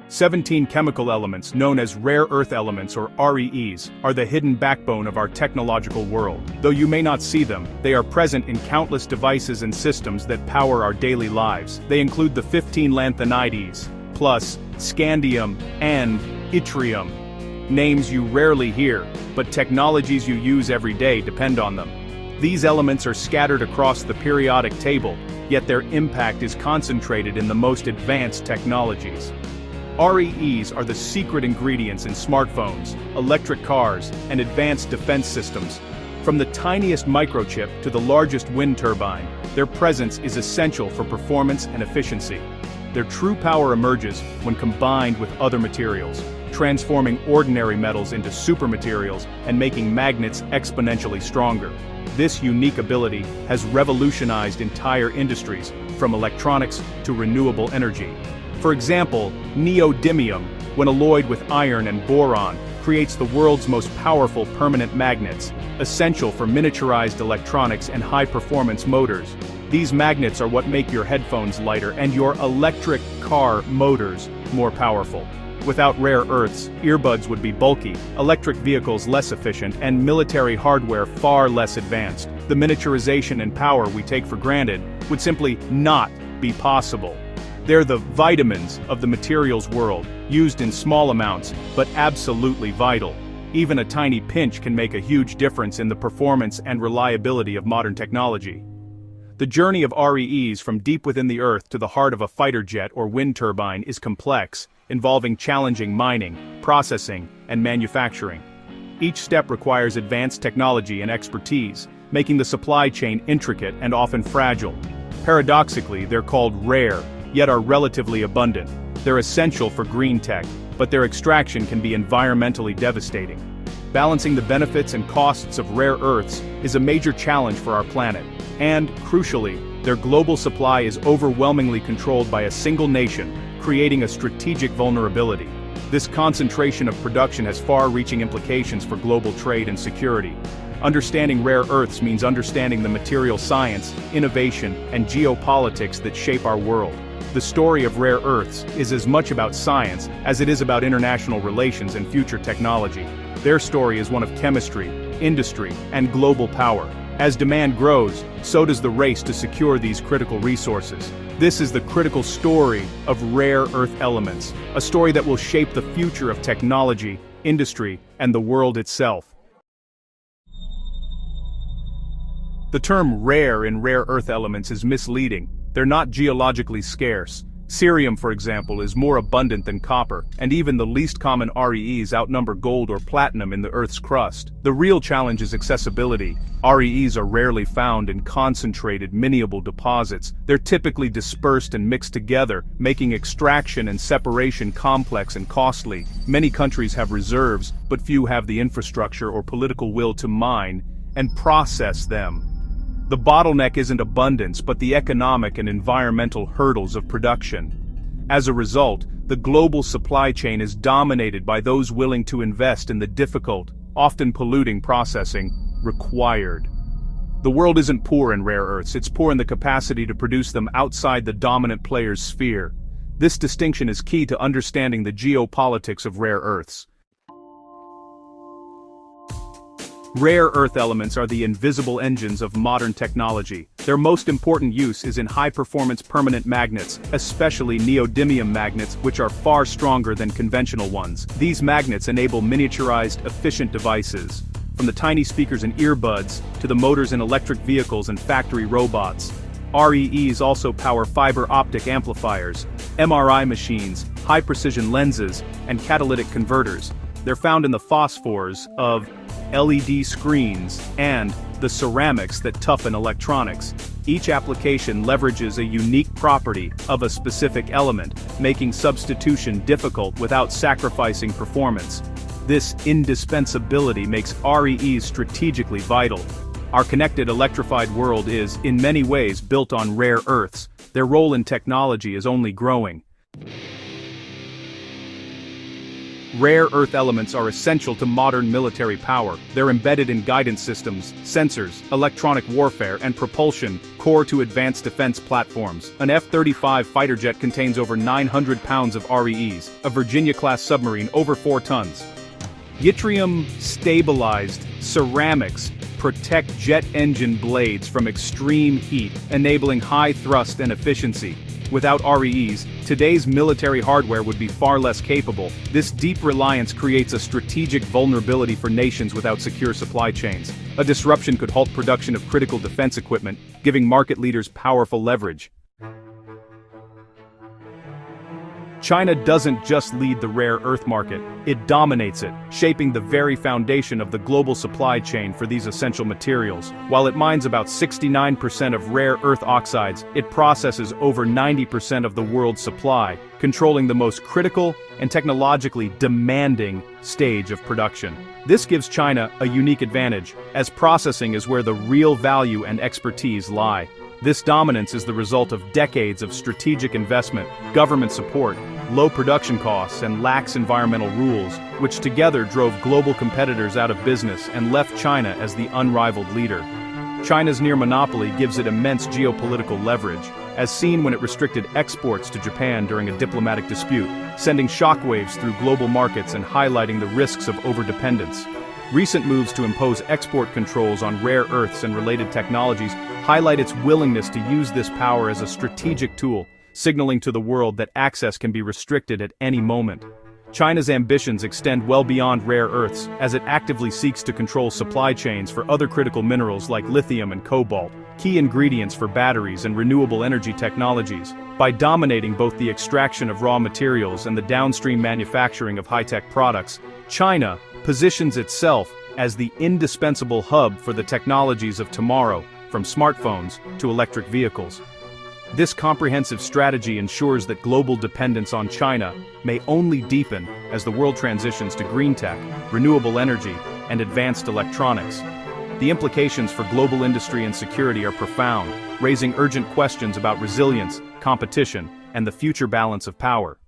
17 chemical elements known as rare earth elements or REEs are the hidden backbone of our technological world. Though you may not see them, they are present in countless devices and systems that power our daily lives. They include the 15 lanthanides, plus scandium and yttrium. Names you rarely hear, but technologies you use every day depend on them. These elements are scattered across the periodic table, yet their impact is concentrated in the most advanced technologies. REEs are the secret ingredients in smartphones, electric cars, and advanced defense systems. From the tiniest microchip to the largest wind turbine, their presence is essential for performance and efficiency. Their true power emerges when combined with other materials, transforming ordinary metals into supermaterials and making magnets exponentially stronger. This unique ability has revolutionized entire industries, from electronics to renewable energy. For example, neodymium, when alloyed with iron and boron, creates the world's most powerful permanent magnets, essential for miniaturized electronics and high-performance motors. These magnets are what make your headphones lighter and your electric car motors more powerful. Without rare earths, earbuds would be bulky, electric vehicles less efficient, and military hardware far less advanced. The miniaturization and power we take for granted would simply not be possible. They're the vitamins of the materials world, used in small amounts, but absolutely vital. Even a tiny pinch can make a huge difference in the performance and reliability of modern technology. The journey of REEs from deep within the earth to the heart of a fighter jet or wind turbine is complex, involving challenging mining, processing, and manufacturing. Each step requires advanced technology and expertise, making the supply chain intricate and often fragile. Paradoxically, they're called rare, yet are relatively abundant. They're essential for green tech, but their extraction can be environmentally devastating. Balancing the benefits and costs of rare earths is a major challenge for our planet, and, crucially, their global supply is overwhelmingly controlled by a single nation, creating a strategic vulnerability. This concentration of production has far-reaching implications for global trade and security. Understanding rare earths means understanding the material science, innovation, and geopolitics that shape our world. The story of rare earths is as much about science as it is about international relations and future technology. Their story is one of chemistry, industry, and global power. As demand grows, so does the race to secure these critical resources. This is the critical story of rare earth elements, a story that will shape the future of technology, industry, and the world itself. The term rare in rare earth elements is misleading. They're not geologically scarce. Cerium, for example, is more abundant than copper, and even the least common REEs outnumber gold or platinum in the Earth's crust. The real challenge is accessibility. REEs are rarely found in concentrated, miniable deposits. They're typically dispersed and mixed together, making extraction and separation complex and costly. Many countries have reserves, but few have the infrastructure or political will to mine and process them. The bottleneck isn't abundance, but the economic and environmental hurdles of production. As a result, the global supply chain is dominated by those willing to invest in the difficult, often polluting processing required. The world isn't poor in rare earths, it's poor in the capacity to produce them outside the dominant player's sphere. This distinction is key to understanding the geopolitics of rare earths. Rare earth elements are the invisible engines of modern technology. Their most important use is in high-performance permanent magnets, especially neodymium magnets, which are far stronger than conventional ones. These magnets enable miniaturized, efficient devices, from the tiny speakers in earbuds to the motors in electric vehicles and factory robots. REEs also power fiber optic amplifiers, MRI machines, high-precision lenses, and catalytic converters. They're found in the phosphors of LED screens and the ceramics that toughen electronics. Each application leverages a unique property of a specific element, making substitution difficult without sacrificing performance. This indispensability makes REEs strategically vital. Our connected electrified world is, in many ways, built on rare earths. Their role in technology is only growing. Rare earth elements are essential to modern military power. They're embedded in guidance systems, sensors, electronic warfare, and propulsion, core to advanced defense platforms. An F-35 fighter jet contains over 900 pounds of REEs, a Virginia-class submarine over 4 tons. Yttrium-stabilized ceramics protect jet engine blades from extreme heat, enabling high thrust and efficiency. Without REEs, today's military hardware would be far less capable. This deep reliance creates a strategic vulnerability for nations without secure supply chains. A disruption could halt production of critical defense equipment, giving market leaders powerful leverage. China doesn't just lead the rare earth market, it dominates it, shaping the very foundation of the global supply chain for these essential materials. While it mines about 69% of rare earth oxides, it processes over 90% of the world's supply, controlling the most critical and technologically demanding stage of production. This gives China a unique advantage, as processing is where the real value and expertise lie. This dominance is the result of decades of strategic investment, government support, low production costs, and lax environmental rules, which together drove global competitors out of business and left China as the unrivaled leader. China's near monopoly gives it immense geopolitical leverage, as seen when it restricted exports to Japan during a diplomatic dispute, sending shockwaves through global markets and highlighting the risks of overdependence. Recent moves to impose export controls on rare earths and related technologies highlight its willingness to use this power as a strategic tool, signaling to the world that access can be restricted at any moment. China's ambitions extend well beyond rare earths, as it actively seeks to control supply chains for other critical minerals like lithium and cobalt, key ingredients for batteries and renewable energy technologies. By dominating both the extraction of raw materials and the downstream manufacturing of high-tech products, China positions itself as the indispensable hub for the technologies of tomorrow, from smartphones to electric vehicles. This comprehensive strategy ensures that global dependence on China may only deepen as the world transitions to green tech, renewable energy, and advanced electronics. The implications for global industry and security are profound, raising urgent questions about resilience, competition, and the future balance of power.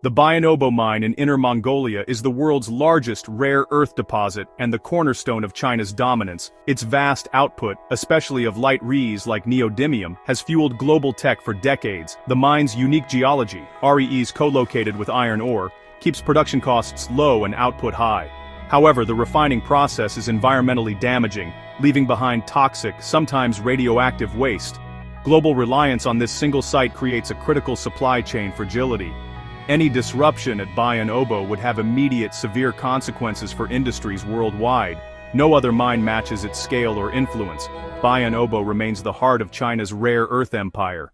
The Bayan-Obo mine in Inner Mongolia is the world's largest rare earth deposit and the cornerstone of China's dominance. Its vast output, especially of light REEs like neodymium, has fueled global tech for decades. The mine's unique geology, REEs co-located with iron ore, keeps production costs low and output high. However, the refining process is environmentally damaging, leaving behind toxic, sometimes radioactive waste. Global reliance on this single site creates a critical supply chain fragility. Any disruption at Bayan-Obo would have immediate severe consequences for industries worldwide. No other mine matches its scale or influence. Bayan-Obo remains the heart of China's rare earth empire.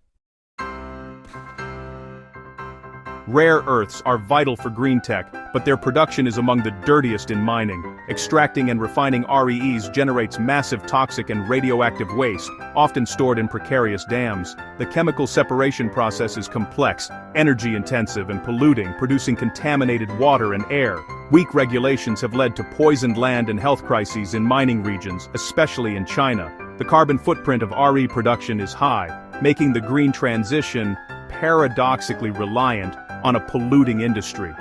Rare earths are vital for green tech, but their production is among the dirtiest in mining. Extracting and refining REEs generates massive toxic and radioactive waste, often stored in precarious dams. The chemical separation process is complex, energy-intensive, and polluting, producing contaminated water and air. Weak regulations have led to poisoned land and health crises in mining regions, especially in China. The carbon footprint of RE production is high, making the green transition paradoxically reliant on a polluting industry.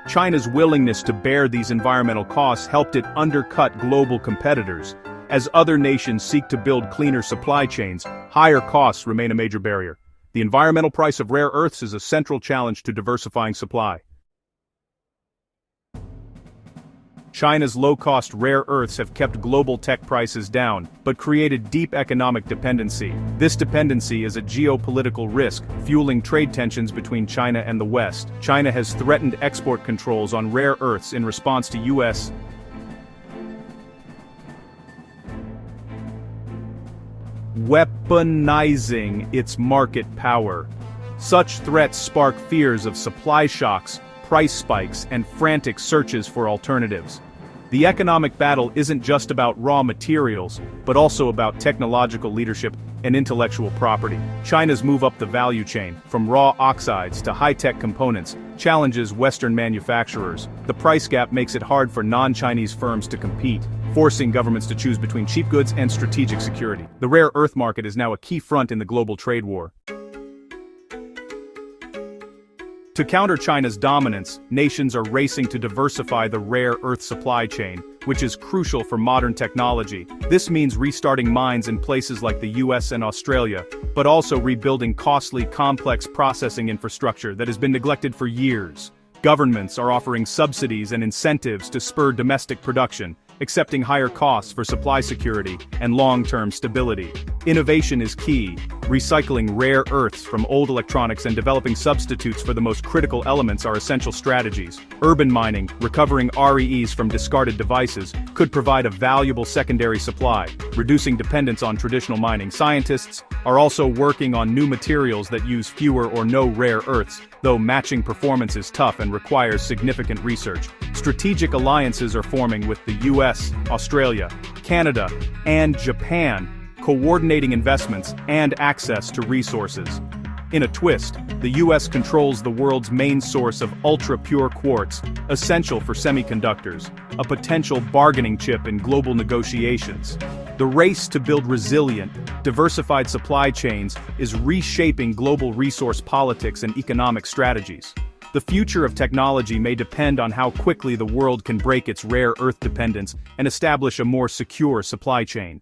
China's willingness to bear these environmental costs helped it undercut global competitors. As other nations seek to build cleaner supply chains, higher costs remain a major barrier. The environmental price of rare earths is a central challenge to diversifying supply. China's low-cost rare earths have kept global tech prices down, but created deep economic dependency. This dependency is a geopolitical risk, fueling trade tensions between China and the West. China has threatened export controls on rare earths in response to U.S. weaponizing its market power. Such threats spark fears of supply shocks, price spikes, and frantic searches for alternatives. The economic battle isn't just about raw materials, but also about technological leadership and intellectual property. China's move up the value chain, from raw oxides to high-tech components, challenges Western manufacturers. The price gap makes it hard for non-Chinese firms to compete, forcing governments to choose between cheap goods and strategic security. The rare earth market is now a key front in the global trade war. To counter China's dominance, nations are racing to diversify the rare earth supply chain, which is crucial for modern technology. This means restarting mines in places like the US and Australia, but also rebuilding costly, complex processing infrastructure that has been neglected for years. Governments are offering subsidies and incentives to spur domestic production, accepting higher costs for supply security and long-term stability. Innovation is key, recycling rare earths from old electronics and developing substitutes for the most critical elements are essential strategies. Urban mining, recovering REEs from discarded devices, could provide a valuable secondary supply, reducing dependence on traditional mining. Scientists are also working on new materials that use fewer or no rare earths, though matching performance is tough and requires significant research. Strategic alliances are forming with the US, Australia, Canada, and Japan, coordinating investments and access to resources. In a twist, the US controls the world's main source of ultra-pure quartz, essential for semiconductors, a potential bargaining chip in global negotiations. The race to build resilient, diversified supply chains is reshaping global resource politics and economic strategies. The future of technology may depend on how quickly the world can break its rare earth dependence and establish a more secure supply chain.